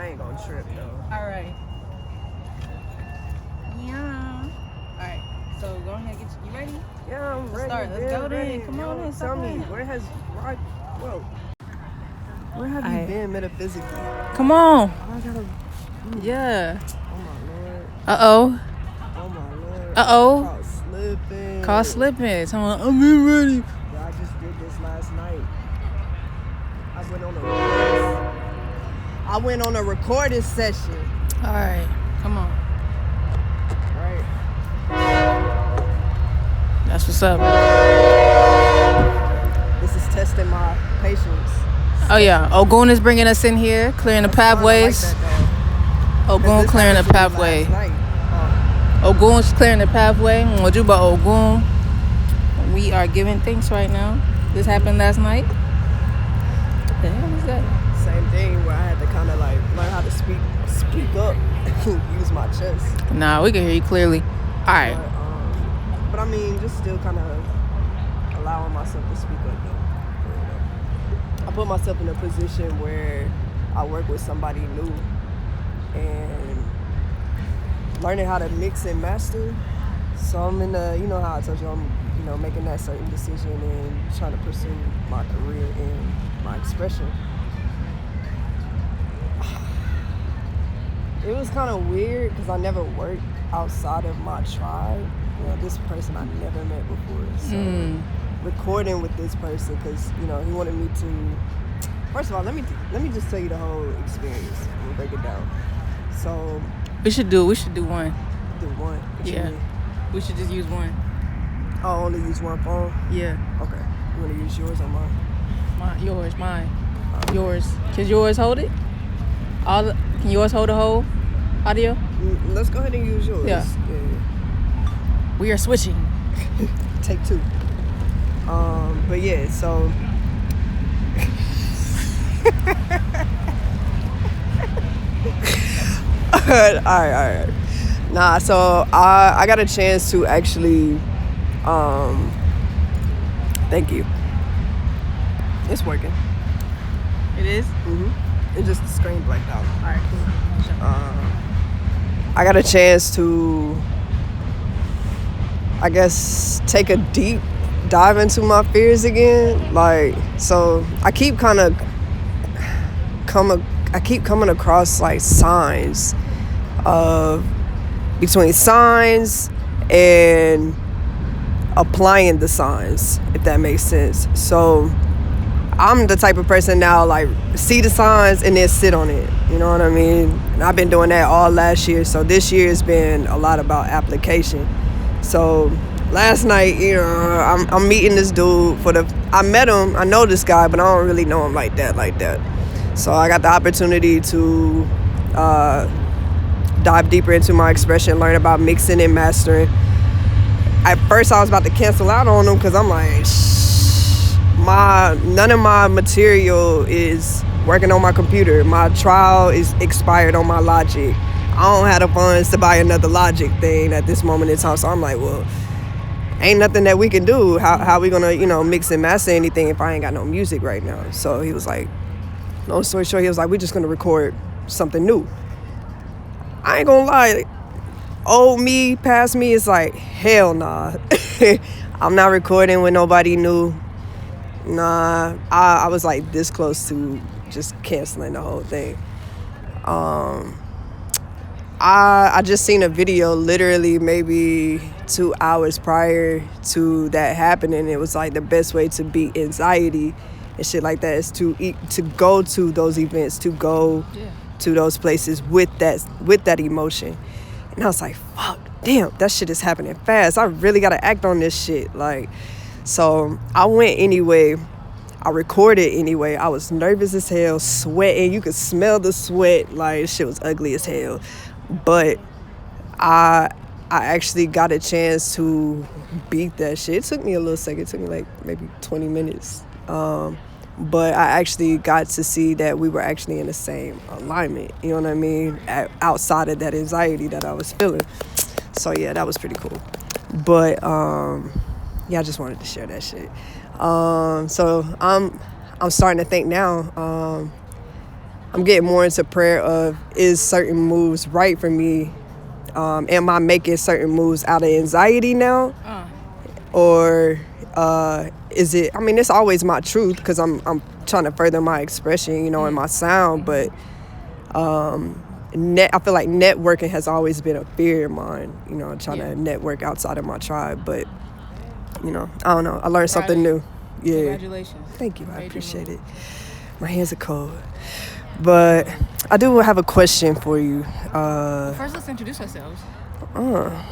I ain't gonna trip though. All right. Yeah. All right. So go ahead, you ready? Yeah, I'm ready. Start. Let's go then. Come on in. Tell me, where have you been metaphysically? Come on. I gotta. Yeah. Oh my lord. Uh-oh. Oh my lord. Uh-oh. Caught slipping. Someone, I'm ready. Yeah, I just did this last night. I went on a recording session. All right. Come on. Right. That's what's up. This is testing my patience. Oh, yeah. Ogun is bringing us in here, clearing the pathways. Ogun clearing the pathway. Ogun's clearing the pathway. Mojuba Ogun. We are giving thanks right now. This happened last night. What the hell is that? Same thing where I had to kind of like learn how to speak up, use my chest. Nah, we can hear you clearly. All right. But I mean, just still kind of allowing myself to speak up though. I put myself in a position where I work with somebody new and learning how to mix and master. So I'm in the, you know how I told you, I'm, making that certain decision and trying to pursue my career and my expression. It was kind of weird because I never worked outside of my tribe. This person I never met before. So recording with this person because, he wanted me to... First of all, let me just tell you the whole experience. We'll break it down. So... We should do one. Do one? What yeah. We should just use one. Oh, only use one phone? Yeah. Okay. You want to use yours or mine? Mine. Yours. Can yours hold it? Can yours hold the whole audio? Let's go ahead and use yours. Yeah. We are switching. Take two. But yeah, so... All right. Nah, so I got a chance to actually, thank you. It's working. It is? Mm-hmm. It's just the screen blanked out. All right, cool. I got a chance to, I guess, take a deep dive into my fears again. Like, so I keep coming across like signs of between signs and applying the signs, if that makes sense. So I'm the type of person now, like, see the signs and then sit on it. You know what I mean? And I've been doing that all last year. So this year has been a lot about application. So last night, I'm meeting this dude I met him. I know this guy, but I don't really know him like that. So I got the opportunity to dive deeper into my expression, learn about mixing and mastering. At first, I was about to cancel out on him because I'm like, none of my material is working on my computer. My trial is expired on my Logic. I don't have the funds to buy another Logic thing at this moment in time. So I'm like, well, ain't nothing that we can do. How we gonna, mix and master anything if I ain't got no music right now? So he was like, long story short, he was like, we're just gonna record something new. I ain't gonna lie, old me, past me, is like, hell nah. I'm not recording with nobody new. Nah, I was like this close to just canceling the whole thing. I just seen a video literally maybe 2 hours prior to that happening. It was like the best way to beat anxiety and shit like that is to go to those events, to go to those places with that emotion. And I was like, fuck, damn, that shit is happening fast. I really gotta act on this shit. Like, so I went anyway. I recorded anyway. I was nervous as hell, sweating. You could smell the sweat. Like, shit was ugly as hell. But I actually got a chance to beat that shit. It took me a little second. It took me like maybe 20 minutes. But I actually got to see that we were actually in the same alignment, you know what I mean? Outside of that anxiety that I was feeling. So yeah, that was pretty cool. But yeah, I just wanted to share that shit. So I'm starting to think now, I'm getting more into prayer of, is certain moves right for me? Am I making certain moves out of anxiety now? Or is it, I mean, it's always my truth because I'm trying to further my expression, you know, and my sound. But I feel like networking has always been a fear of mine, you know, trying to network outside of my tribe. But, you know, I don't know. I learned something new. Yeah. Congratulations. Thank you. I appreciate it. My hands are cold. But I do have a question for you. First, let's introduce ourselves.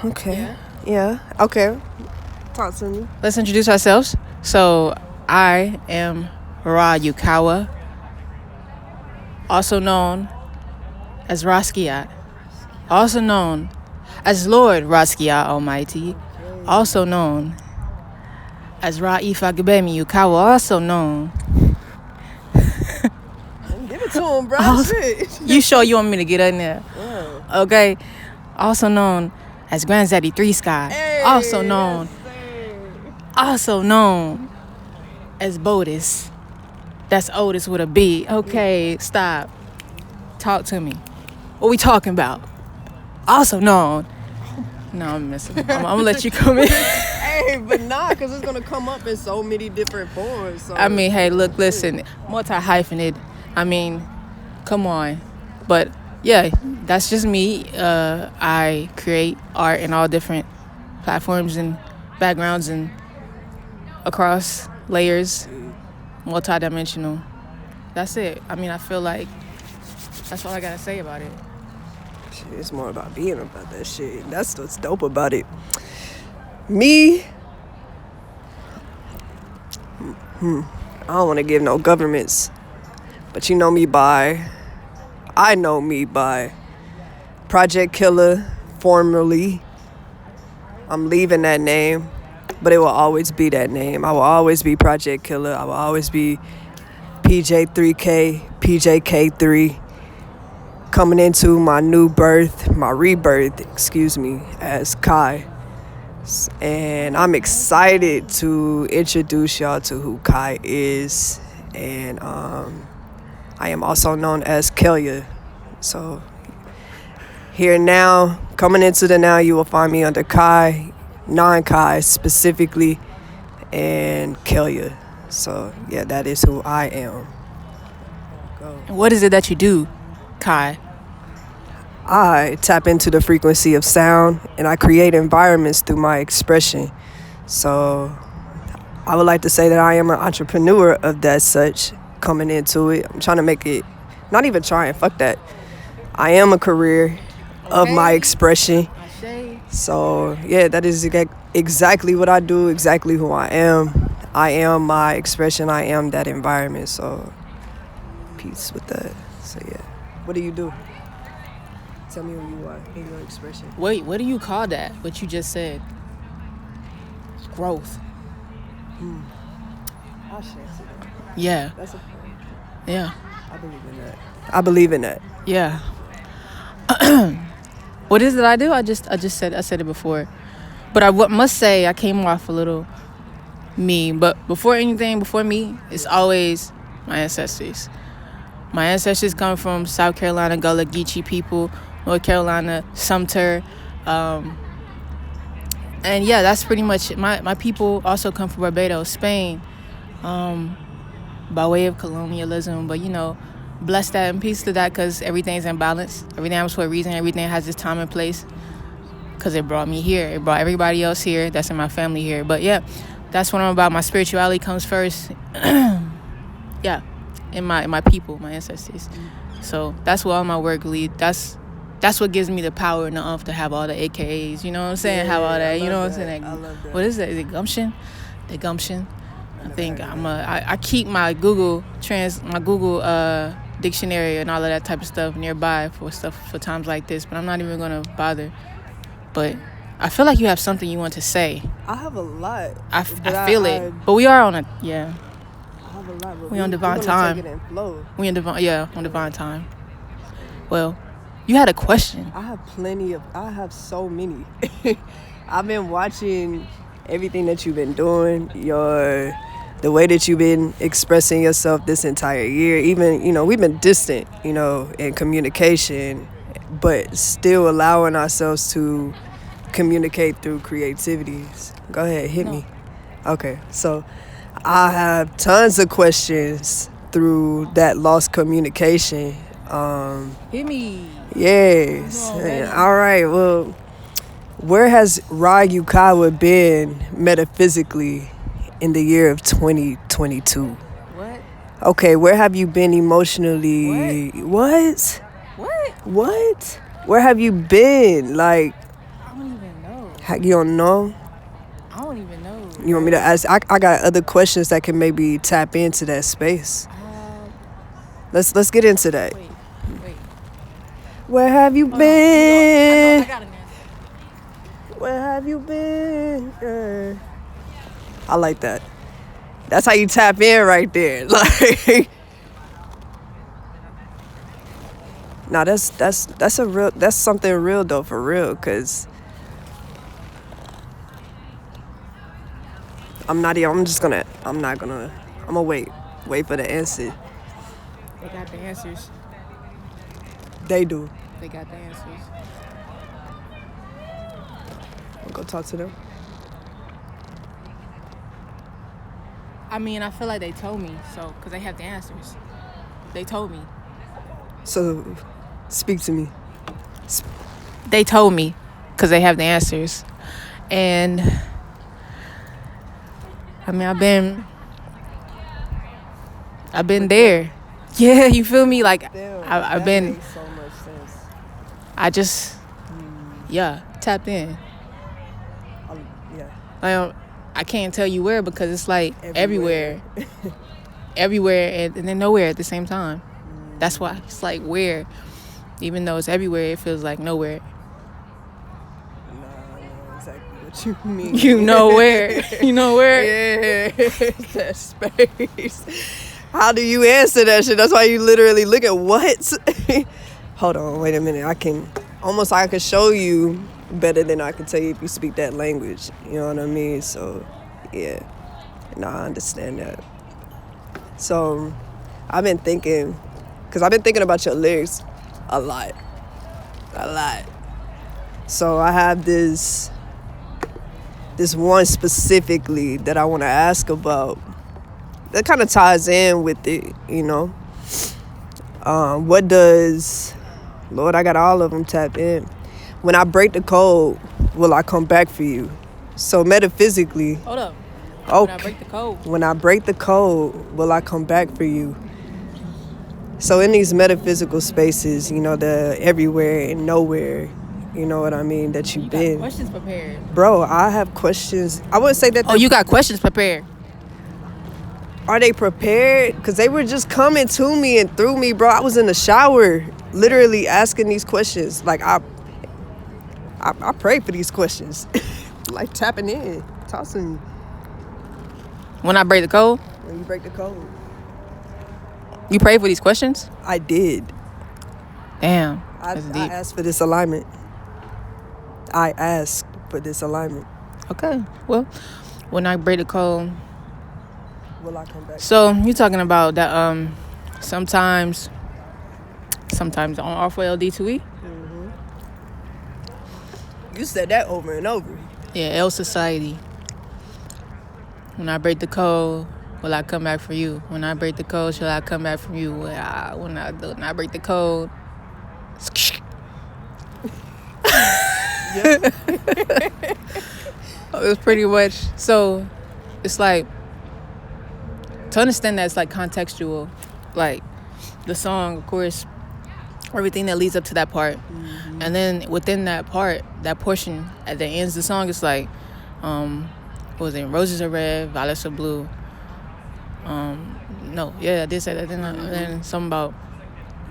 Okay. Yeah. Okay. Talk to me. Let's introduce ourselves. So, I am Yukawa, also known as Rasquiat, also known as Lord Rasquiat Almighty, also known as Ifagabemi Yukawa, also known. Give it to him, bro. Shit. You sure you want me to get in there? Yeah. Okay. Also known as Granddaddy 3 Sky. Hey, also known as Botis. That's Otis with a B. Okay, stop. Talk to me. What we talking about? Also known. No, I'm messing. I'm gonna let you come in. Hey, but nah, because it's gonna come up in so many different forms. So. I mean, hey, look, listen, multi-hyphenate. I mean, come on. But yeah, that's just me. I create art in all different platforms and backgrounds and across layers, multi-dimensional. That's it. I mean, I feel like that's all I gotta say about it. Shit, it's more about being about that shit. That's what's dope about it. Me, I don't want to give no governments, but I know me by Projexxkillla, formerly. I'm leaving that name, but it will always be that name. I will always be Projexxkillla. I will always be PJ3K, PJK3. Coming into my rebirth, as Kai. And I'm excited to introduce y'all to who Kai is. And I am also known as Kalia. So here now, coming into the now, you will find me under Kai, NineKai specifically, and Kalia. So yeah, that is who I am. What is it that you do, Kai? I tap into the frequency of sound and I create environments through my expression. So I would like to say that I am an entrepreneur of that such coming into it. I'm trying to make it, not even trying, fuck that. I am a career of my expression. So yeah, that is exactly what I do, exactly who I am. I am my expression, I am that environment. So peace with that. So yeah, what do you do? Tell me who you are in your expression. Wait, what do you call that? What you just said? Growth. I'll share it. Yeah. That's a point. Yeah. I believe in that. Yeah. What is it I do? I said it before. But I must say I came off a little me. But before me, it's always my ancestors. My ancestors come from South Carolina, Gullah Geechee people, North Carolina, Sumter. And yeah, that's pretty much it. My people also come from Barbados, Spain, by way of colonialism. But, you know, bless that and peace to that because everything's in balance. Everything happens for a reason. Everything has its time and place because it brought me here. It brought everybody else here that's in my family here. But, yeah, that's what I'm about. My spirituality comes first. Yeah, in my people, my ancestors. So that's what all my work lead. That's what gives me the power and the umph to have all the AKAs, you know what I'm saying? Have all that, you know what I'm saying? I love that. What is that? Is it gumption? The gumption. I think I keep my Google dictionary and all of that type of stuff nearby for times like this, but I'm not even gonna bother. But I feel like you have something you want to say. I have a lot. I feel it, but we are on a I have a lot. But we on divine we're time. Take it and flow. We on divine time. Well, you had a question. I have so many. I've been watching everything that you've been doing, your the way that you've been expressing yourself this entire year. Even, we've been distant, in communication, but still allowing ourselves to communicate through creativities. Go ahead, hit me. Okay, so I have tons of questions through that lost communication. Hit me. Yes. All right, well, where has Yukawa been metaphysically in the year of 2022? What? Okay, where have you been emotionally? What? Where have you been? Like, I don't even know. You don't know? I don't even know. You want me to ask? I got other questions that can maybe tap into that space. Let's get into that. Wait. Where have you been? I got an answer. Where have you been? I like that. That's how you tap in right there. Like, nah, that's something real though, for real. Cause I'm gonna wait for the answer. They got the answers. They do. They got the answers. I'll go talk to them. I mean, I feel like they told me, so, because they have the answers. They told me. So, speak to me. They told me, because they have the answers. And, I mean, I've been there. Yeah, you feel me? Like, I've been... Makes so much sense. I just... Yeah, tapped in. Yeah. I can't tell you where because it's like everywhere. Everywhere and then nowhere at the same time. That's why it's like where. Even though it's everywhere, it feels like nowhere. Nah, I know exactly what you mean. You know where. You know where? Yeah. That space. How do you answer that shit? That's why you literally look at what? Hold on, wait a minute. I can show you better than I can tell you if you speak that language. You know what I mean? So, yeah. I understand that. So, I've been thinking about your lyrics a lot. So, I have this one specifically that I want to ask about. That kind of ties in with it, What does... Lord, I got all of them tapped in. When I break the code, will I come back for you? So metaphysically... Hold up. Okay. When I break the code. When I break the code, will I come back for you? So in these metaphysical spaces, the everywhere and nowhere, you know what I mean, that you've been. You got questions prepared. Bro, I have questions. I wouldn't say that... Oh, you got questions prepared. Are they prepared? Because they were just coming to me and through me, bro. I was in the shower, literally asking these questions. Like, I pray for these questions. Like, tapping in, tossing. When I break the code? When you break the code. You pray for these questions? I did. Damn. I asked for this alignment. I asked for this alignment. Okay. Well, when I break the code... Will I come back? So you're talking about that sometimes on off LD2E? Mm-hmm. You said that over and over. Yeah, LSOCIETY. When I break the code, will I come back for you? When I break the code, shall I come back for you? When I break the code. Yeah. It was pretty much. So it's like, to understand that it's like contextual, like the song, of course, everything that leads up to that part. Mm-hmm. And then within that part, that portion at the ends of the song, it's like, what was it? Roses are red, violets are blue. No, yeah, I did say that. Then something about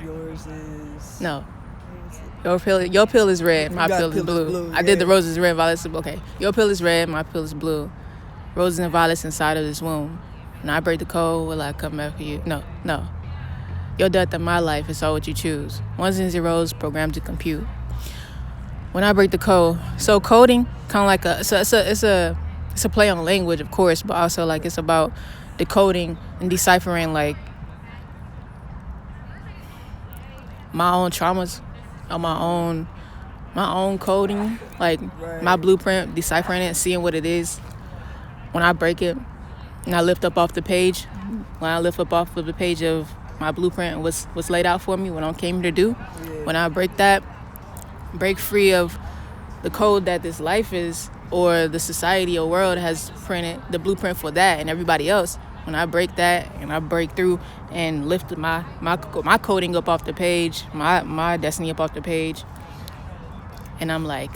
yours is... No. Your pill is red, my pill is blue. I did the roses red, violets are blue. Okay. Your pill is red, my pill is blue. Roses and violets inside of this womb. When I break the code, will I come back for you? No. Your death and my life is all what you choose. Ones and zeros programmed to compute. When I break the code, so coding kind of like it's a play on language, of course, but also like it's about decoding and deciphering like my own traumas or my own coding, like my blueprint, deciphering it, seeing what it is. When I break it and I lift up off the page, when I lift up off of the page of my blueprint and what's laid out for me, what I came to do, when I break that, break free of the code that this life is, or the society or world has printed the blueprint for that and everybody else. When I break that and I break through and lift my coding up off the page, my destiny up off the page, and I'm like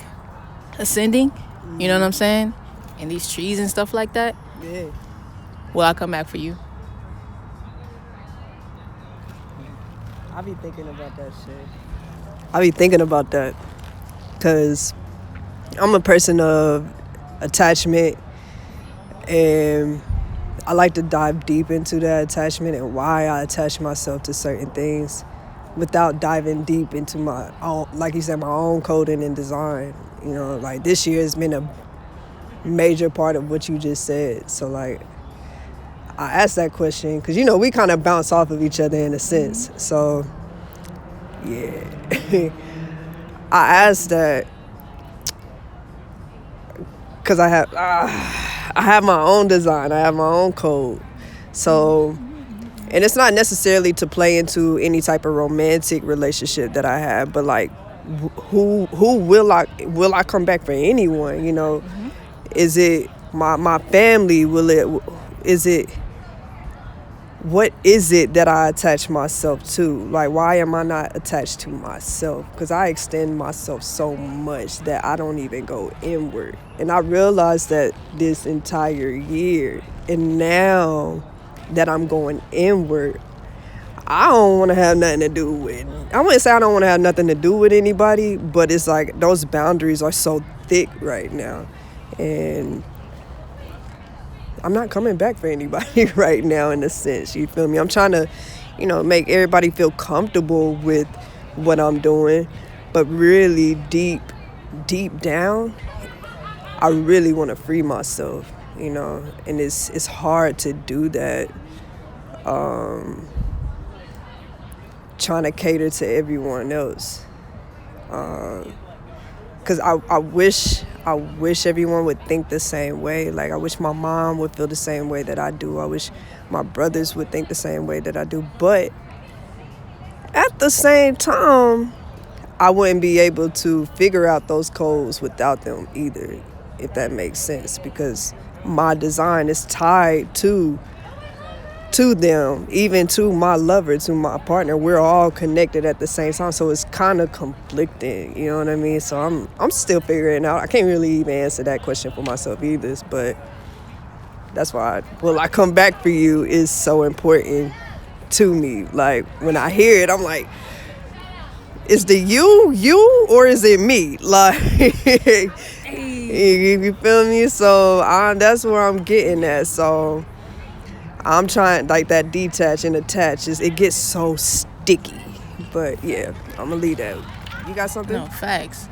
ascending, you know what I'm saying? And these trees and stuff like that. Yeah. Will I come back for you? I be thinking about that shit. I be thinking about that because I'm a person of attachment, and I like to dive deep into that attachment and why I attach myself to certain things without diving deep into my own, like you said, my own coding and design. You know, like this year has been a major part of what you just said. So like, I asked that question because, you know, we kind of bounce off of each other in a sense. So, yeah. I asked that because I have my own design. I have my own code. So, and it's not necessarily to play into any type of romantic relationship that I have, but like, who will I come back for anyone, you know? Is it my family? What is it that I attach myself to? Like, why am I not attached to myself? Because I extend myself so much that I don't even go inward. And I realized that this entire year. And now that I'm going inward, I don't want to have nothing to do with, I wouldn't say I don't want to have nothing to do with anybody, but it's like those boundaries are so thick right now. And I'm not coming back for anybody right now, in a sense, you feel me? I'm trying to, you know, make everybody feel comfortable with what I'm doing, but really deep down, I really want to free myself, you know, and it's hard to do that, trying to cater to everyone else, because I wish everyone would think the same way. Like, I wish my mom would feel the same way that I do. I wish my brothers would think the same way that I do. But at the same time, I wouldn't be able to figure out those codes without them either, if that makes sense, because my design is tied to them, even to my lover, to my partner. We're all connected at the same time, so it's kind of conflicting, you know what I mean? So I'm still figuring it out. I can't really even answer that question for myself either, but that's why will I come back for you is so important to me. Like, when I hear it, I'm like, is the you or is it me? Like, you feel me? So that's where I'm getting at. So I'm trying, like, that detach and attach, it gets so sticky. But yeah, I'm gonna leave that. You got something? No, facts.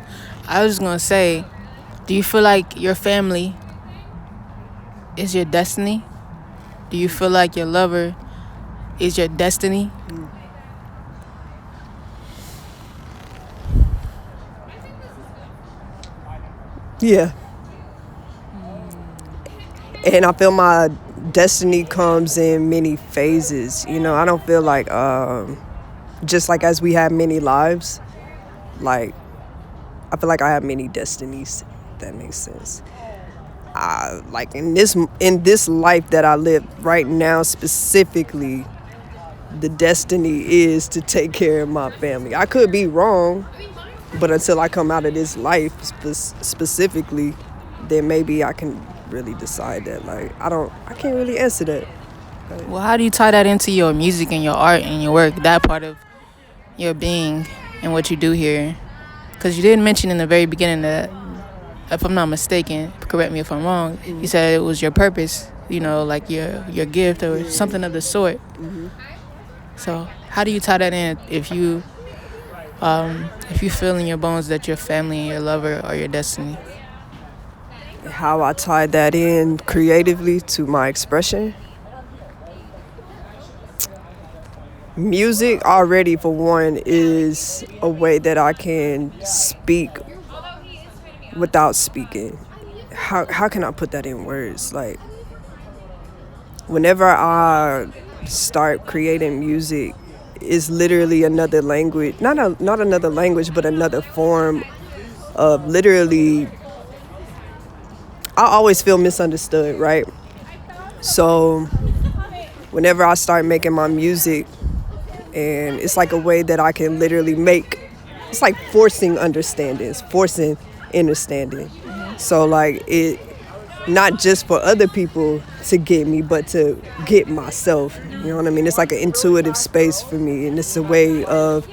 I was just gonna say, do you feel like your family is your destiny? Do you feel like your lover is your destiny? Yeah. And I feel my destiny comes in many phases. You know, I don't feel like, just like as we have many lives, like, I feel like I have many destinies, if that makes sense. Like, in this life that I live right now specifically, the destiny is to take care of my family. I could be wrong, but until I come out of this life specifically, then maybe I can really decide that. Like, I can't really answer that. Well, how do you tie that into your music and your art and your work, that part of your being and what you do here? Because you didn't mention in the very beginning that, if I'm not mistaken, correct me if I'm wrong, you said it was your purpose, you know, like your gift or something of the sort. So how do you tie that in if you feel in your bones that your family and your lover are your destiny? How I tie that in creatively to my expression? music already, for one, is a way that I can speak without speaking. How can I put that in words? Like, whenever I start creating music, it's literally another language. Not another language, but another form of literally. I always feel misunderstood, right? So whenever I start making my music, and it's like a way that I can literally make, it's like forcing understandings, forcing understanding. So like it, not just for other people to get me, but to get myself. You know what I mean? It's like an intuitive space for me, and it's a way of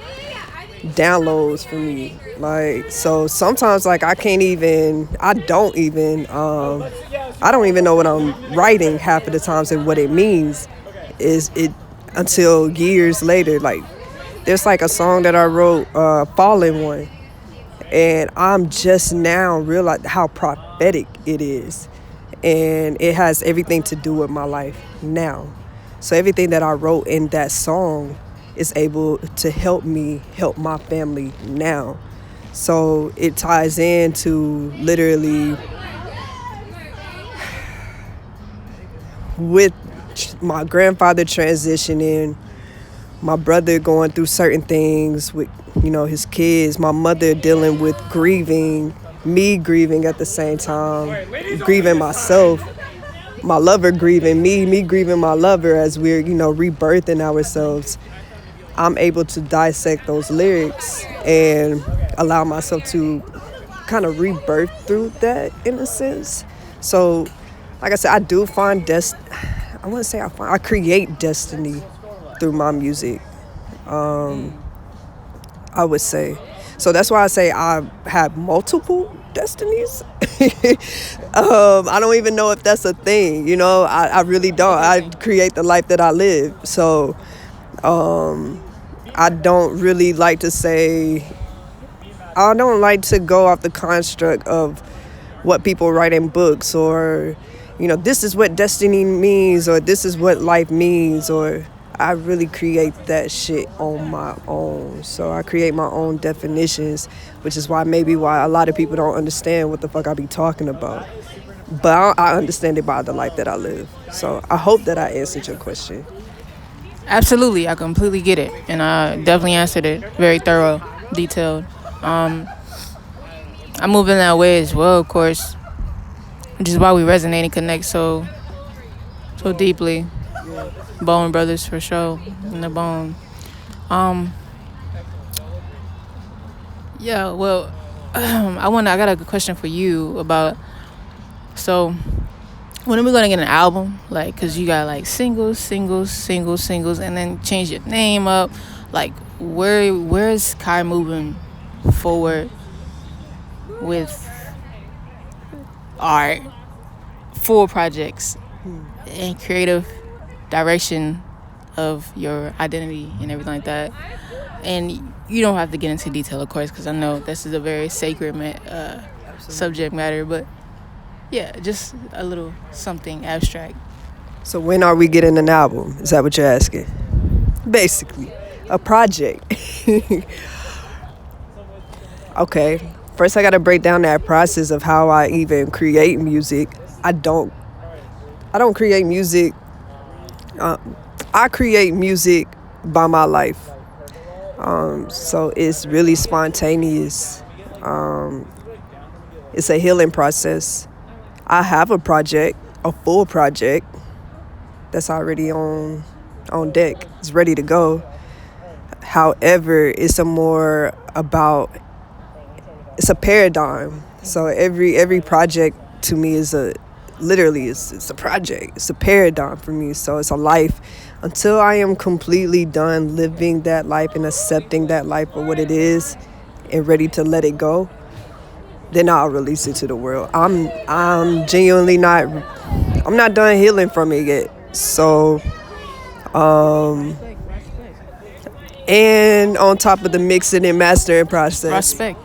downloads for me. Like, so sometimes like I don't even know what I'm writing half of the times and what it means is it until years later. Like, there's like a song that I wrote, Fallen One, and I'm just now realizing how prophetic it is, and it has everything to do with my life now. So everything that I wrote in that song is able to help me help my family now. So it ties into literally with my grandfather transitioning, my brother going through certain things with, his kids, my mother dealing with grieving, me grieving at the same time, grieving myself, my lover grieving me grieving my lover as we're, rebirthing ourselves. I'm able to dissect those lyrics and allow myself to kind of rebirth through that in a sense. So, like I said, I do find I create destiny through my music. I would say. So that's why I say I have multiple destinies. I don't even know if that's a thing, I really don't. I create the life that I live. So I don't really like to say, I don't like to go off the construct of what people write in books, or, this is what destiny means, or this is what life means, or I really create that shit on my own. So I create my own definitions, which is why a lot of people don't understand what the fuck I be talking about. But I understand it by the life that I live. So I hope that I answered your question. Absolutely, I completely get it, and I definitely answered it very thorough, detailed. I move in that way as well, of course, which is why we resonate and connect so deeply. Bone brothers for sure, in the bone. Yeah, well, I got a question for you about, so when are we gonna get an album? Like, cause you got like singles, and then change your name up. Like, where is Kai moving forward with art, full projects, and creative direction of your identity and everything like that? And you don't have to get into detail, of course, because I know this is a very sacred subject matter, but yeah, just a little something abstract. So when are we getting an album? Is that what you're asking? Basically, a project. Okay, first I gotta break down that process of how I even create music. I don't create music. I create music by my life. So it's really spontaneous. It's a healing process. I have a project, a full project, that's already on deck. It's ready to go. However, it's it's a paradigm. So every project to me is it's a project. It's a paradigm for me. So it's a life. Until I am completely done living that life and accepting that life for what it is and ready to let it go, then I'll release it to the world. I'm genuinely I'm not done healing from it yet. So, and on top of the mixing and mastering process. Respect.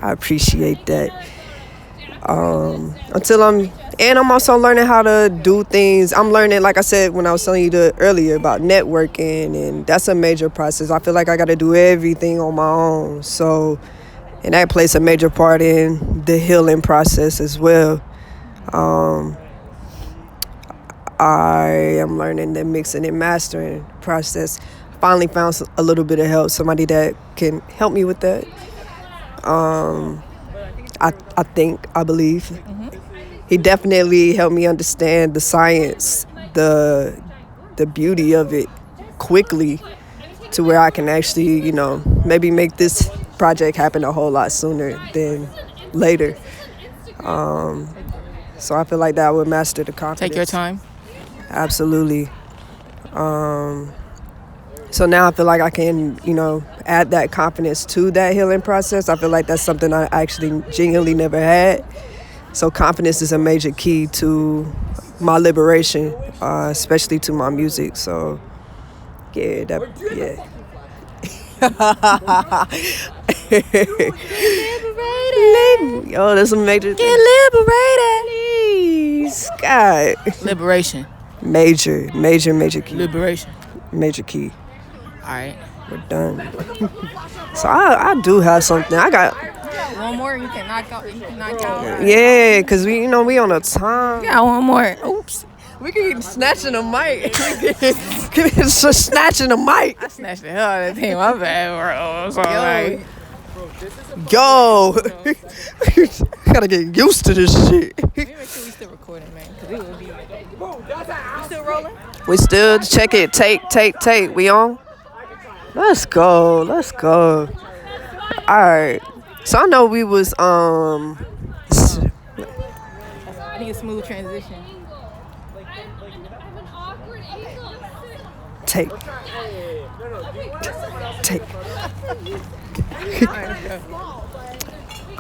I appreciate that. Until I'm And I'm also learning how to do things. I'm learning, like I said when I was telling you earlier about networking, and that's a major process. I feel like I got to do everything on my own. So, and that plays a major part in the healing process as well. I am learning the mixing and mastering process. Finally found a little bit of help, somebody that can help me with that. I believe. He definitely helped me understand the science, the beauty of it quickly, to where I can actually, you know, maybe make this project happen a whole lot sooner than later. So I feel like that would master the confidence. Take your time. Absolutely. So now I feel like I can, you know, add that confidence to that healing process. I feel like that's something I actually genuinely never had. So confidence is a major key to my liberation, especially to my music. So, yeah, yeah. Yo, that's a major thing. Get liberated. Please, God. Liberation. Major key. Liberation. Major key. All right. We're done. So I do have something. I got one more. You can knock out. Yeah, cause we on a time. Yeah, one more. Oops. We can keep snatching the mic. Just snatching the mic. I snatched the hell out of that thing. My bad, bro. So yo, I gotta get used to this shit. Let me make sure we still recording, man. Cause it would be. You still rolling? We still check it. Tape. We on? Let's go. All right. So I know we was I need a smooth transition. Tape.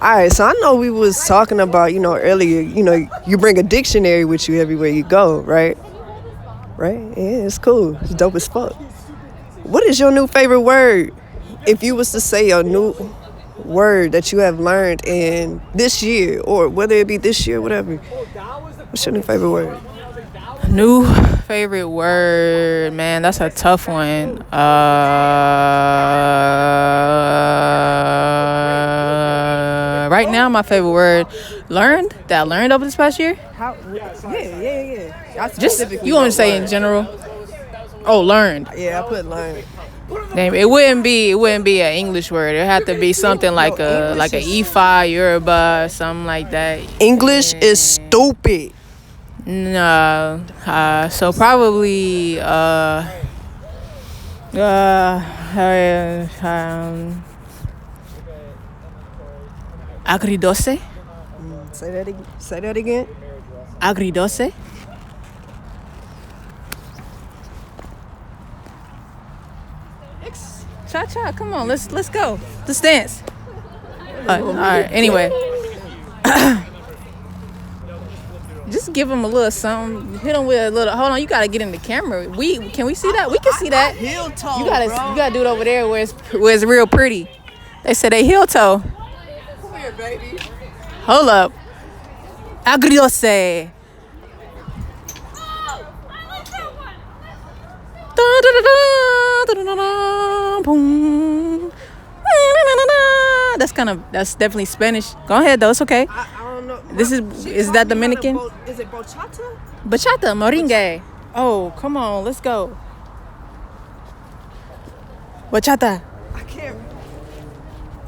All right, so I know we was talking about, you know, earlier, you know, you bring a dictionary with you everywhere you go, right? Right? Yeah, it's cool. It's dope as fuck. What is your new favorite word? If you was to say a new word that you have learned in this year, or whether it be this year, whatever, what's your new favorite word? New favorite word, man, that's a tough one. Right now, my favorite word, learned over this past year. Yeah. Just you want to say in general? Oh, learned. Yeah, I put learned. Damn, it wouldn't be an English word. It had to be something like a Ifa, Yoruba, something like that. English is stupid. No, so probably Agridulce. Say that again. Agridulce. Cha-cha, come on, let's go. Let's dance. All right, anyway. Just give him a little something. Hit him with a little. Hold on, you gotta get in the camera. Can we see that? We can see that. Heel toe. You gotta do it over there where it's real pretty. They said they heel toe. Come here, baby. Hold up. Agridulce. That's definitely Spanish. Go ahead though, it's okay. I don't know. Is that Dominican? Is it bachata? Bachata, merengue. Oh, come on, let's go. Bachata. I can't.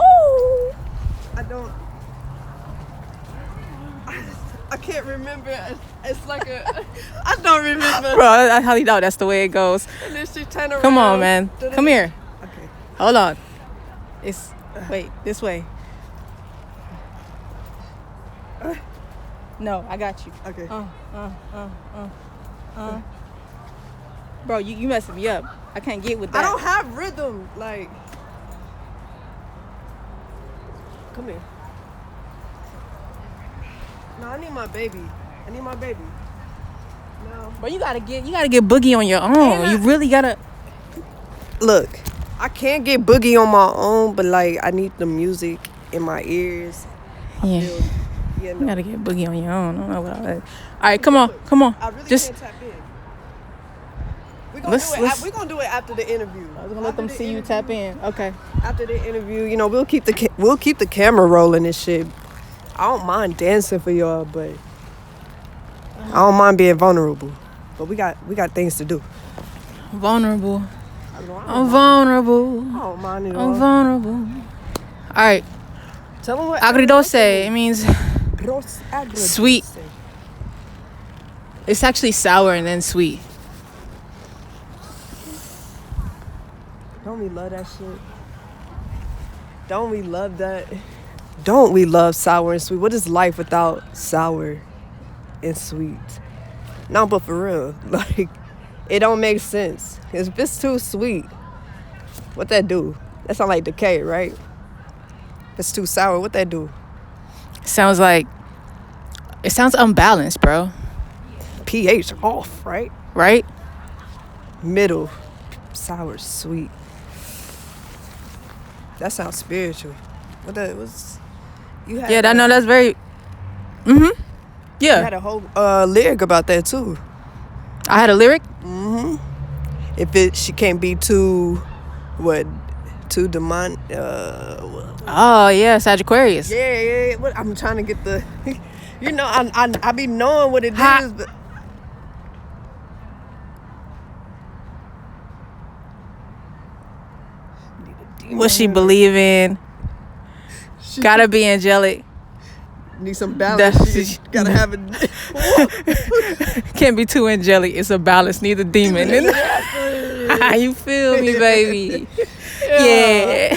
Ooh. I can't remember. It's like a. I don't remember. Bro, I highly doubt that's the way it goes. And then she turned around. Come on, man. Come here. Okay. Hold on. Wait, this way. No, I got you. Okay. Bro, you messing me up. I can't get with that. I don't have rhythm. Like. Come here. No, I need my baby. No. Bro, you gotta get boogie on your own. You really gotta. Look, I can't get boogie on my own, but like I need the music in my ears. Yeah. Yeah, You no. gotta get boogie on your own. I don't know what all that. All right, come on. I really Just can't tap in. We're gonna do it after the interview. I was gonna let them see you tap in. Okay. After the interview, you know, we'll keep the camera rolling and shit. I don't mind dancing for y'all, but I don't mind being vulnerable. But we got things to do. Vulnerable. I'm vulnerable. I don't mind it all. I'm vulnerable. All right. Tell them what Agridulce. It means Agridulce. sweet. It's actually sour and then sweet. Don't we love that shit? Don't we love that? Don't we love sour and sweet? What is life without sour and sweet? No, but for real, like, it don't make sense. If it's too sweet, what that do? That sound like decay, right? If it's too sour, what that do? It sounds unbalanced, bro. pH off, right? Right? Middle, sour, sweet. That sounds spiritual. What that was? You had Yeah, I know that's very. Yeah. You had a whole lyric about that too. I had a lyric. If she can't be too demon. Oh yeah, Sagittarius. Yeah. What I'm trying to get the. You know, I be knowing what it is, but. What she believe in. Gotta be angelic. Need some balance. She gotta have it. Can't be too angelic. It's a balance. Need a demon. You feel me, baby? Yeah.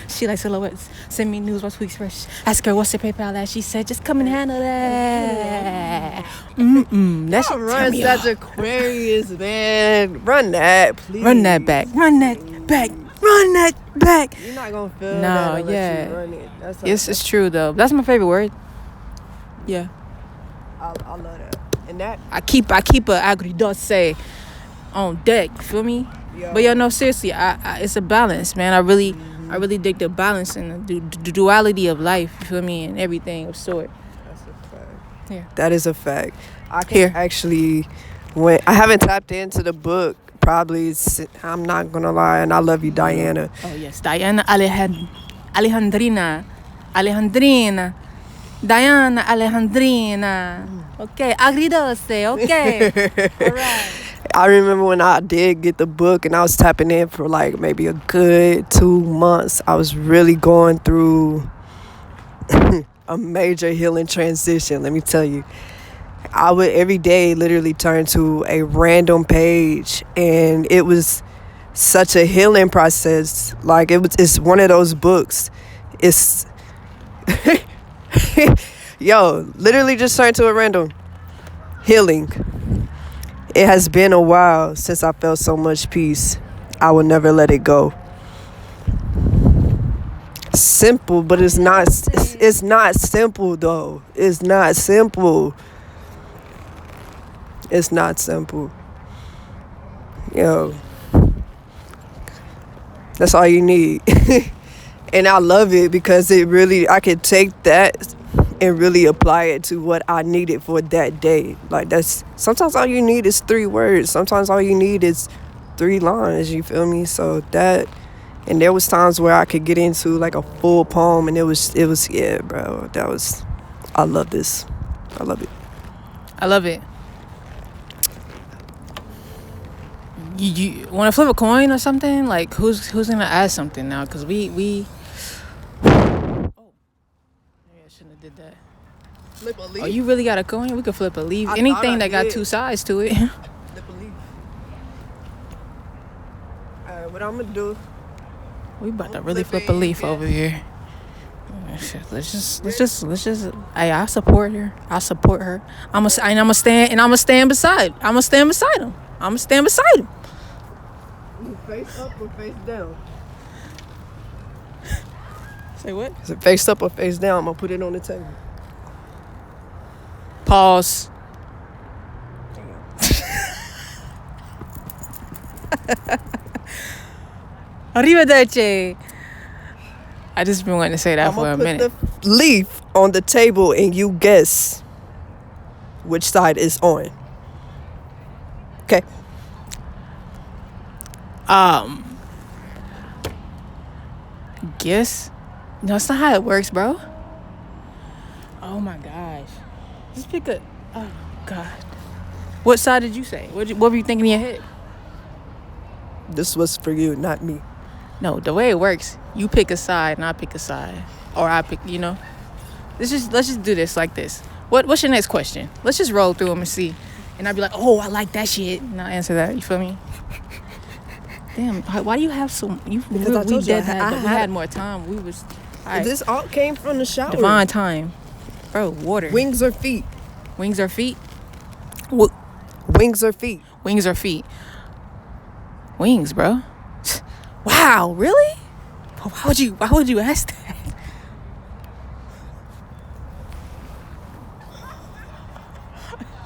She likes silhouettes. Send me news what's week's fresh. Ask her what's her PayPal at. She said, just come and handle that. That's Run such Aquarius, man. Run that, please. Run that back. Run that back. Run that back. You're not gonna feel No, that unless yeah. you run it. Yes, it's true though. That's my favorite word. Yeah. I love that. And that. I keep a agridulce on deck. You feel me? Yeah. But no, seriously, I it's a balance, man. I really dig the balance and the duality of life. You feel me? And everything of sort. That's a fact. Yeah. That is a fact. I can actually. I haven't tapped into the book. Probably, I'm not gonna lie, and I love you, Dhayana. Oh yes, Dhayana Alejandrina, Dhayana Alejandrina. Okay, Agridulce. Okay, all right. I remember when I did get the book, and I was tapping in for like maybe a good 2 months. I was really going through a major healing transition. Let me tell you. I would every day literally turn to a random page, and it was such a healing process. Like it's one of those books. It's literally just turn to a random healing. It has been a while since I felt so much peace. I will never let it go. Simple, but it's not simple though. It's not simple. It's not simple. That's all you need. And I love it because I could take that and really apply it to what I needed for that day. Like sometimes all you need is 3 words. Sometimes all you need is 3 lines, you feel me? So and there was times where I could get into like a full poem, and it was yeah, bro. I love this. I love it. I love it. You want to flip a coin or something? Like who's gonna ask something now? Cause we. Oh, maybe I shouldn't have did that. Flip a leaf. Oh, you really got a coin? We could flip a leaf. I Anything thought I that got did. 2 sides to it. Flip a leaf. Alright, what I'm gonna do? We about to really flip a leaf over here. Let's just. Hey, I support her. I'ma stand beside him. Face up or face down? Say what? Is it face up or face down? I'm gonna put it on the table. Pause. Arrivederci. I just been wanting to say that for a minute. Put the leaf on the table and you guess which side is on. Okay. Guess? No, that's not how it works, bro. Oh my gosh. Just pick a. Oh God. What side did you say? What were you thinking in your head? This was for you, not me. No, the way it works, you pick a side and I pick a side, or I pick. Let's just do this like this. What's your next question? Let's just roll through them and see. And I'd be like, oh, I like that shit, and I'll answer that. You feel me? Damn, why do you have so? We had more time. We was. Right. This all came from the shower. Divine time, bro. Water. Wings or feet? Wings or feet? Wings or feet? Wings or feet? Wings, bro. Wow, really? Why would you ask that?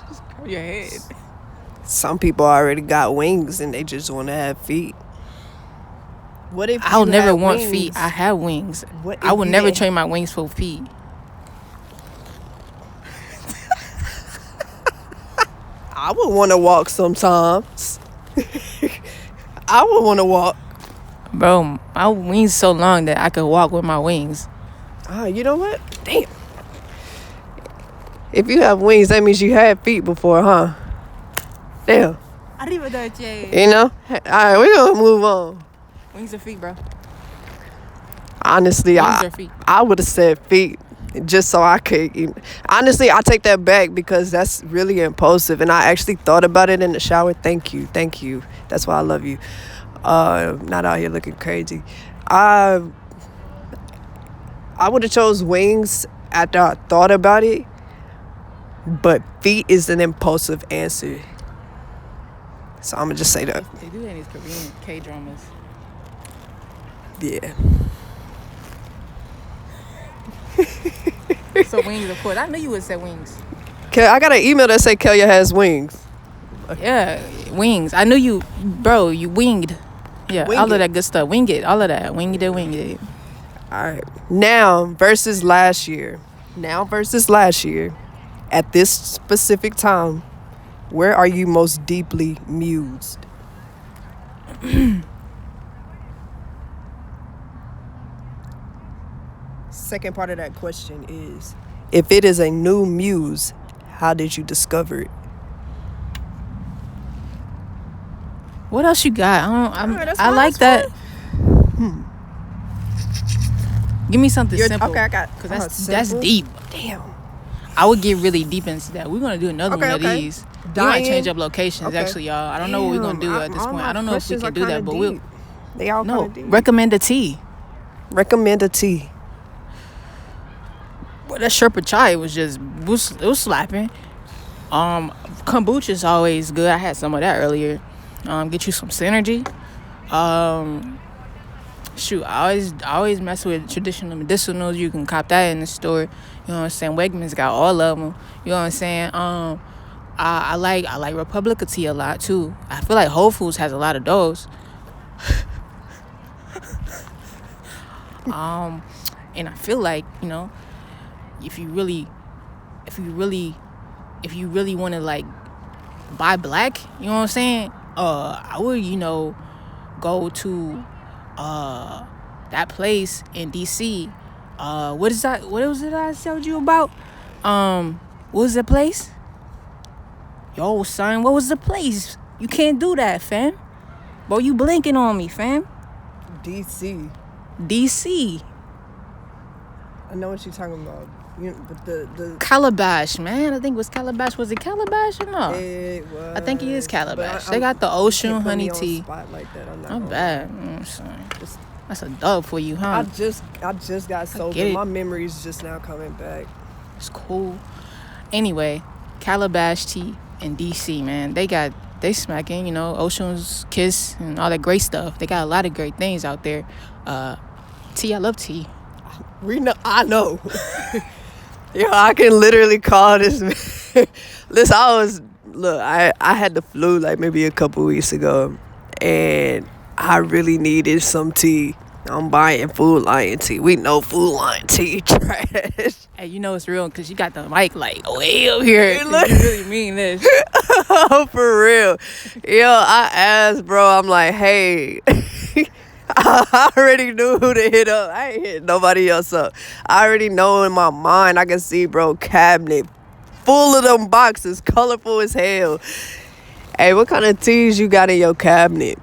Just cover your head. Some people already got wings and they just want to have feet. What if I'll never want wings? feet. I have wings. I would never trade my wings for feet. I would want to walk sometimes. I would want to walk. Bro, my wings so long that I could walk with my wings. You know what? Damn. If you have wings, that means you had feet before, huh? Damn. Arrivederci. You know? All right, we're going to move on. Wings or feet, bro? Honestly, I would have said feet just so I could. Honestly, I take that back because that's really impulsive. And I actually thought about it in the shower. Thank you. That's why I love you. Not out here looking crazy. I would have chose wings after I thought about it. But feet is an impulsive answer. So I'm going to just say that. They do that in these Korean K-dramas. Yeah. So wings, of course. I knew you would say wings. I got an email that say Kalia has wings. Yeah, wings. I knew you, bro. You winged. Yeah, all of that good stuff. Wing it. All of that. Winged it. All right. Now versus last year. At this specific time, where are you most deeply mused? Second part of that question is, if it is a new muse, how did you discover it? What else you got? I like that. Give me something simple. Okay, I got. Because that's deep. Damn. I would get really deep into that. We're gonna do another one of these. We might change up locations, actually, y'all. I don't know what we're gonna do at this point. I don't know if we can do that, but we'll. They all no. Recommend a tea. Recommend a tea. Well, that Sherpa chai was slapping. Kombucha is always good. I had some of that earlier. Get you some synergy. Shoot, I always mess with traditional medicinals. You can cop that in the store. You know what I'm saying? Wegmans got all of them. You know what I'm saying? I like Republica tea a lot too. I feel like Whole Foods has a lot of those. And I feel like, if you really want to like buy black, you know what I'm saying? I would, go to that place in DC. What is that? What was it I told you about? What was the place? Yo, son, what was the place? You can't do that, fam. Bro, you blinking on me, fam. DC. I know what you're talking about. But the Calabash, man. I think it was Calabash. Was it Calabash or no? It was. I think it is Calabash. They got the ocean honey tea. Like that. Not bad. That's a dub for you, huh? I just got sober. My memory's just now coming back. It's cool. Anyway, Calabash tea in DC, man. They smacking, Ocean's Kiss and all that great stuff. They got a lot of great things out there. Tea, I love tea. I know. I can literally call this man. Listen, I had the flu like maybe a couple weeks ago, and I really needed some tea. I'm buying Food Lion tea. We know Food Lion tea trash. Hey, you know it's real because you got the mic like way up here. You really mean this. Oh, for real. Yo, I asked, bro. I'm like, hey. I already knew who to hit up. I ain't hit nobody else up. I already know in my mind. I can see, bro, cabinet full of them boxes, colorful as hell. Hey, what kind of teas you got in your cabinet?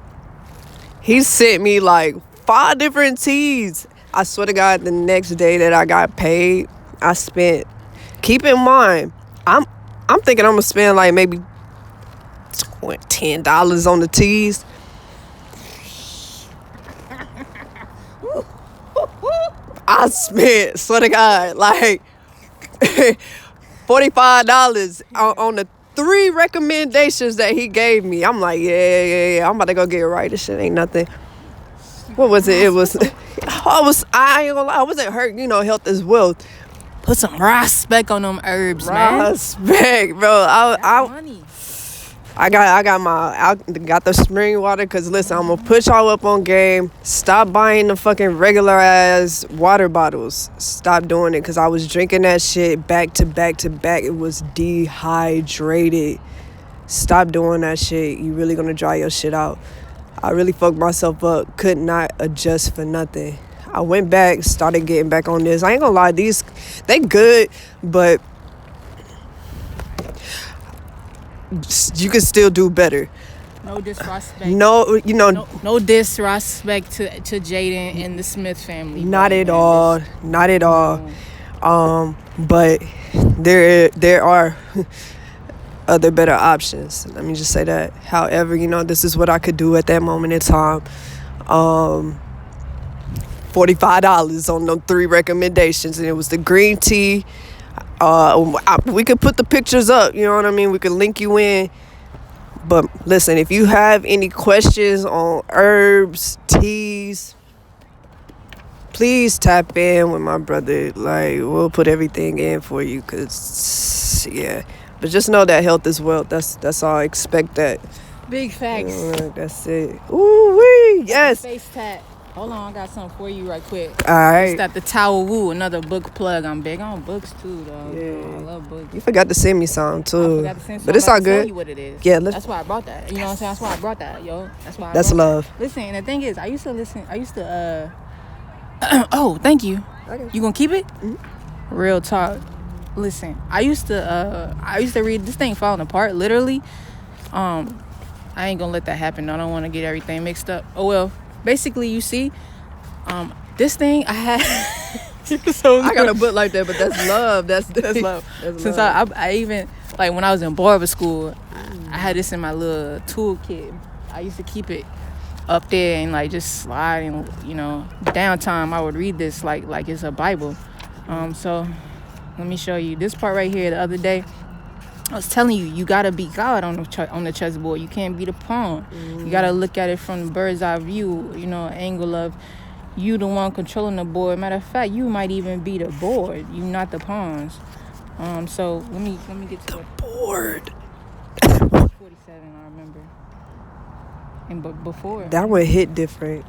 He sent me like 5 different teas. I swear to God, the next day that I got paid, I spent. Keep in mind, I'm thinking I'm gonna spend like maybe $10 on the teas. I spent, swear to God, like $45 on the 3 recommendations that he gave me. I'm like, yeah. I'm about to go get it right. This shit ain't nothing. What was it? It was, I ain't gonna lie, I wasn't hurt. You know, health is wealth. Put some respect on them herbs, man. Respect, bro. I got the spring water because listen, I'm gonna put y'all up on game. Stop buying the fucking regular ass water bottles. Stop doing it because I was drinking that shit back to back to back. It was dehydrated. Stop doing that shit. You really gonna dry your shit out. I really fucked myself up. Could not adjust for nothing. I went back, started getting back on this. I ain't gonna lie, they good, but you can still do better. No disrespect. No, you know. No disrespect to Jaden and the Smith family. Not at all. Not at all. But there are other better options. Let me just say that. However, you know, this is what I could do at that moment in time. $45 on them 3 recommendations, and it was the green tea. We could put the pictures up, you know what I mean? We could link you in. But listen, if you have any questions on herbs, teas, please tap in with my brother. Like, we'll put everything in for you, cause yeah. But just know that health is wealth. That's all. Expect that. Big facts. That's it. Ooh wee, yes. Face tat. Hold on, I got something for you right quick. All right. It's got the Tower Woo, another book plug. I'm big on books too, though. Yeah. I love books. You forgot to send me some too. I forgot to send some. But it's all good. Tell you what it is. Yeah, that's why I brought that. You know what I'm saying? That's why I brought that, yo. That's love. Listen, and the thing is, I used to oh, thank you. Okay. You gonna keep it? Mm-hmm. Real talk. Listen, I used to read this thing falling apart, literally. I ain't gonna let that happen. I don't want to get everything mixed up. Oh well. Basically, you see, this thing I had. So I got a book like that, but that's love. That's love. That's Since love. I even, like, when I was in barber school, I had this in my little toolkit. I used to keep it up there and like just slide, and you know, downtime I would read this like it's a Bible. So let me show you this part right here. The other day, I was telling you gotta be God on the chessboard. You can't be the pawn. You gotta look at it from the bird's eye view. You know, angle of you the one controlling the board. Matter of fact, you might even be the board. You not the pawns. So let me get to the board. 47, I remember. And but before that one hit different.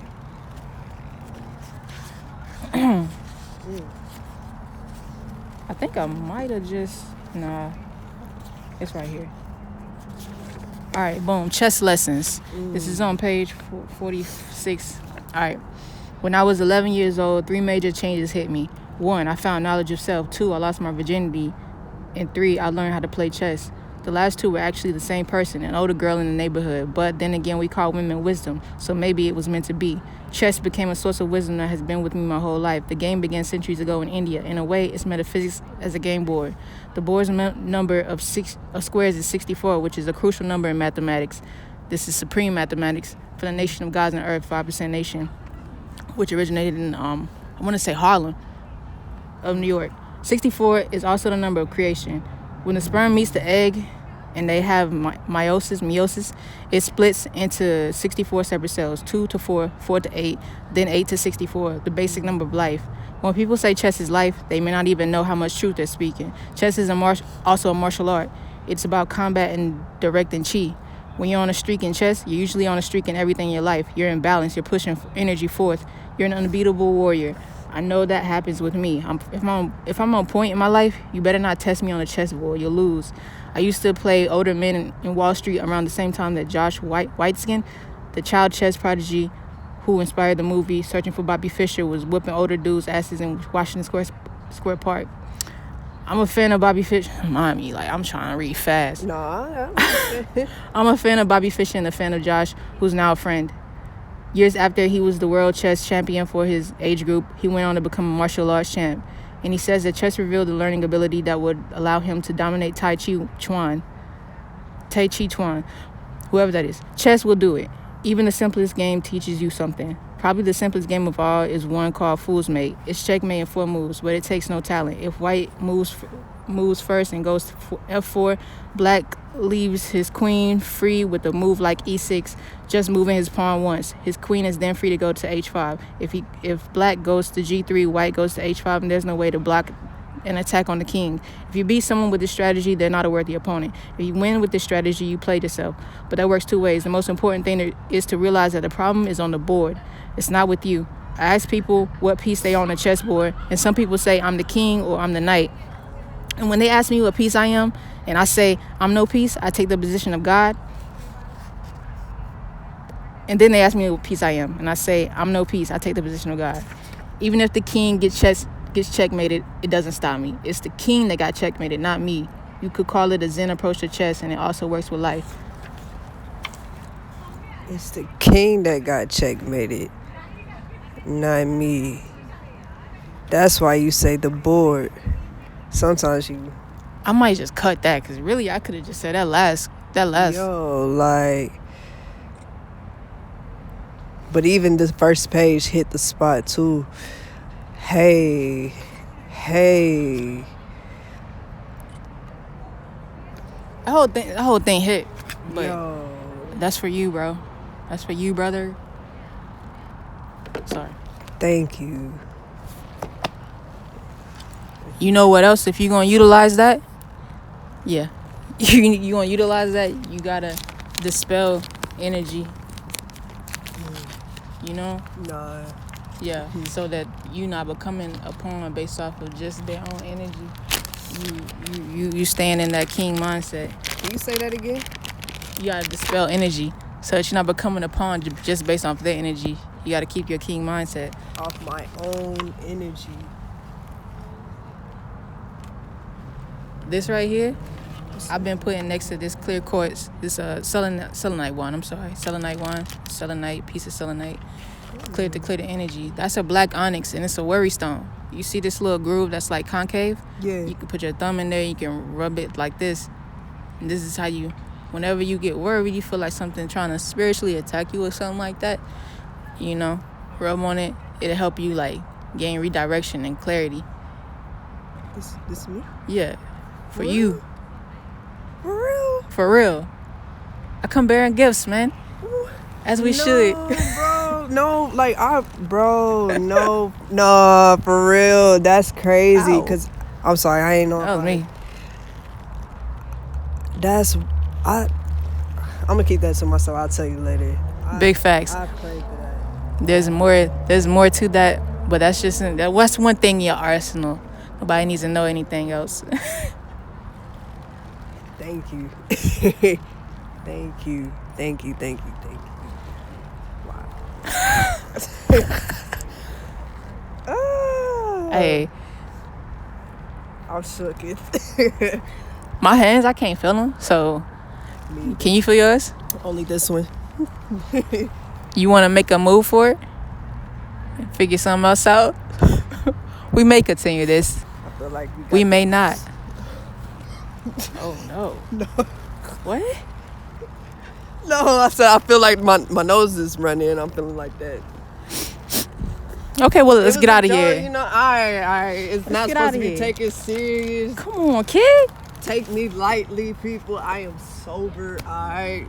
I think I might have just it's right here. All right, boom. Chess lessons. This is on page 46. All right. When I was 11 years old, 3 major changes hit me. 1, I found knowledge of self. 2, I lost my virginity. And 3, I learned how to play chess. The last 2 were actually the same person, an older girl in the neighborhood. But then again, we call women wisdom, so maybe it was meant to be. Chess became a source of wisdom that has been with me my whole life. The game began centuries ago in India. In a way, it's metaphysics as a game board. The board's number of squares is 64, which is a crucial number in mathematics. This is supreme mathematics for the nation of gods and earth, 5% nation, which originated in, I want to say Harlem of New York. 64 is also the number of creation. When the sperm meets the egg and they have meiosis, it splits into 64 separate cells, 2 to 4, 4 to 8, then 8 to 64, the basic number of life. When people say chess is life, they may not even know how much truth they're speaking. Chess is also a martial art. It's about combat and directing chi. When you're on a streak in chess, you're usually on a streak in everything in your life. You're in balance. You're pushing energy forth. You're an unbeatable warrior. I know that happens with me. If I'm on point in my life, you better not test me on a chessboard. You'll lose. I used to play older men in Wall Street around the same time that Josh Whiteskin, the child chess prodigy who inspired the movie Searching for Bobby Fischer, was whooping older dudes' asses in Washington Square Park. I'm a fan of Bobby Fischer. Mommy, like, I'm trying to read fast. Nah. I'm a fan of Bobby Fischer and a fan of Josh, who's now a friend. Years after he was the world chess champion for his age group, he went on to become a martial arts champ. And he says that chess revealed the learning ability that would allow him to dominate Tai Chi Chuan, whoever that is. Chess will do it. Even the simplest game teaches you something. Probably the simplest game of all is one called Fool's Mate. It's checkmate in 4 moves, but it takes no talent. If white moves first and goes to F4, black leaves his queen free with a move like E6, just moving his pawn once. His queen is then free to go to H5. If black goes to G3, white goes to H5, and there's no way to block an attack on the king. If you beat someone with this strategy, they're not a worthy opponent. If you win with this strategy, you played yourself. But that works 2 ways. The most important thing is to realize that the problem is on the board. It's not with you. I ask people what piece they are on the chessboard, and some people say I'm the king or I'm the knight. And when they ask me what piece I am, and I say I'm no piece, I take the position of God. And then they ask me what piece I am, and I say I'm no piece, I take the position of God. Even if the king gets checkmated, it doesn't stop me. It's the king that got checkmated, not me. You could call it a Zen approach to chess, and it also works with life. It's the king that got checkmated, not me. That's why you say the board. Sometimes you... I might just cut that, because really I could have just said that last. Yo, like... But even the first page hit the spot, too. Hey. The whole thing hit. But Yo. that's for you, bro. That's for you, brother. Sorry. Thank you. You know what else? If you're going to utilize that, yeah. You going to utilize that, you got to dispel energy. You know? Nah. Yeah, so that you not becoming a pawn based off of just their own energy. You staying in that king mindset. Can you say that again? You got to dispel energy so that you're not becoming a pawn just based off their energy. You got to keep your king mindset. Off my own energy. This right here, I've been putting next to this clear quartz, this selenite wand. I'm sorry, selenite wand, selenite, piece of selenite, clear the energy. That's a black onyx, and it's a worry stone. You see this little groove that's like concave? Yeah. You can put your thumb in there, you can rub it like this. And this is how you, whenever you get worried, you feel like something trying to spiritually attack you or something like that, you know, rub on it. It'll help you like gain redirection and clarity. This me? Yeah. For real? you. For real? For real. I come bearing gifts, man. As we should. Bro. No, like, no, for real. That's crazy. Ow. Because, I'm sorry, I ain't know. That was me. I'm going to keep that to myself. I'll tell you later. Big facts. I pray for that. There's more to that, but that's one thing in your arsenal. Nobody needs to know anything else. Thank you. Thank you. Wow. Hey. I'm shook it. My hands, I can't feel them. So, can you feel yours? Only this one. You want to make a move for it? Figure something else out? We may continue this. I feel like we may not. Oh, no. No. What? No, I said I feel like my nose is running. I'm feeling like that. Okay, well, let's get out of here. You know, all right. It's not supposed to be taken serious. Come on, kid. Take me lightly, people. I am sober, all right?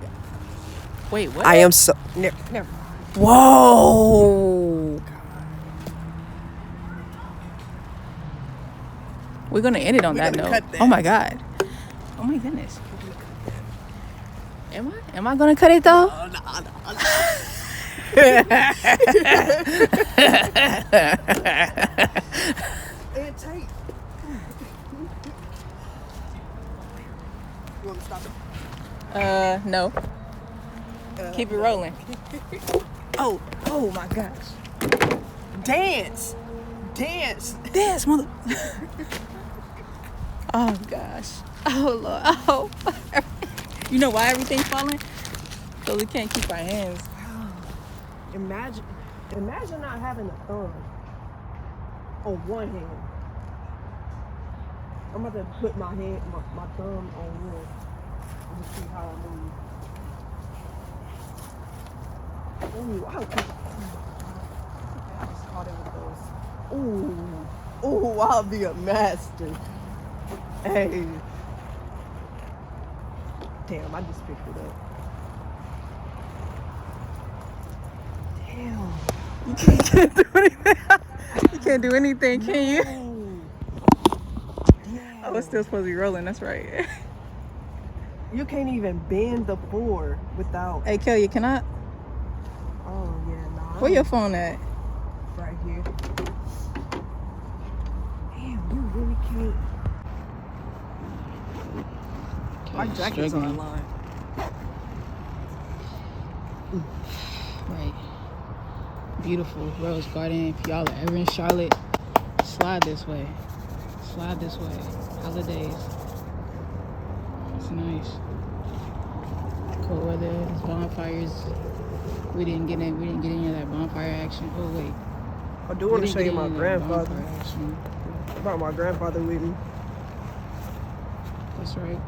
Wait, what? I am so... Never. Whoa. We're going to end it on that note. Oh, my God. Oh, my goodness. Am I going to cut it, though? No. And tape. You want to stop it? No. Keep it rolling. Oh my gosh. Dance, mother. Oh gosh. Oh Lord. Oh. You know why everything's falling? Because we can't keep our hands. Imagine not having a thumb on one hand. I'm about to put my thumb on one and see how I move. Ooh, I just caught it with those. Ooh, I'll be a master. Hey. Damn, I just picked it up. Damn. You can't do anything. You can't do anything, can you? Damn. Oh, it's still supposed to be rolling. That's right. You can't even bend the board without. Hey, Kalia, can I? Oh yeah, nah. Where your phone at? Right here. Damn, you really can't. My jacket's on the line. Right. Beautiful rose garden. If y'all are ever in Charlotte, slide this way. Holidays. It's nice. Cold weather. It's bonfires. We didn't get any of that bonfire action. Oh wait. I do want to show you my grandfather. I brought my grandfather with me. That's right.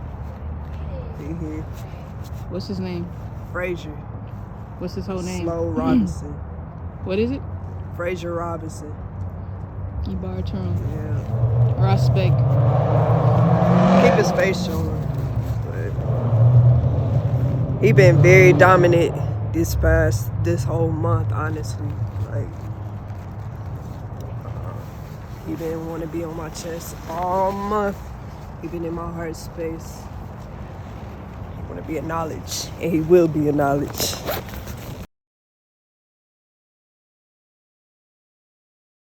Here. What's his name? Frazier. What's his whole name? Slow Robinson. What is it? Frazier Robinson. Ibar Term. Yeah. Respect. Keep his face showing. But he been very dominant this whole month, honestly. Like, he didn't want to be on my chest all month. He been in my heart space. He want to be acknowledged, and he will be acknowledged.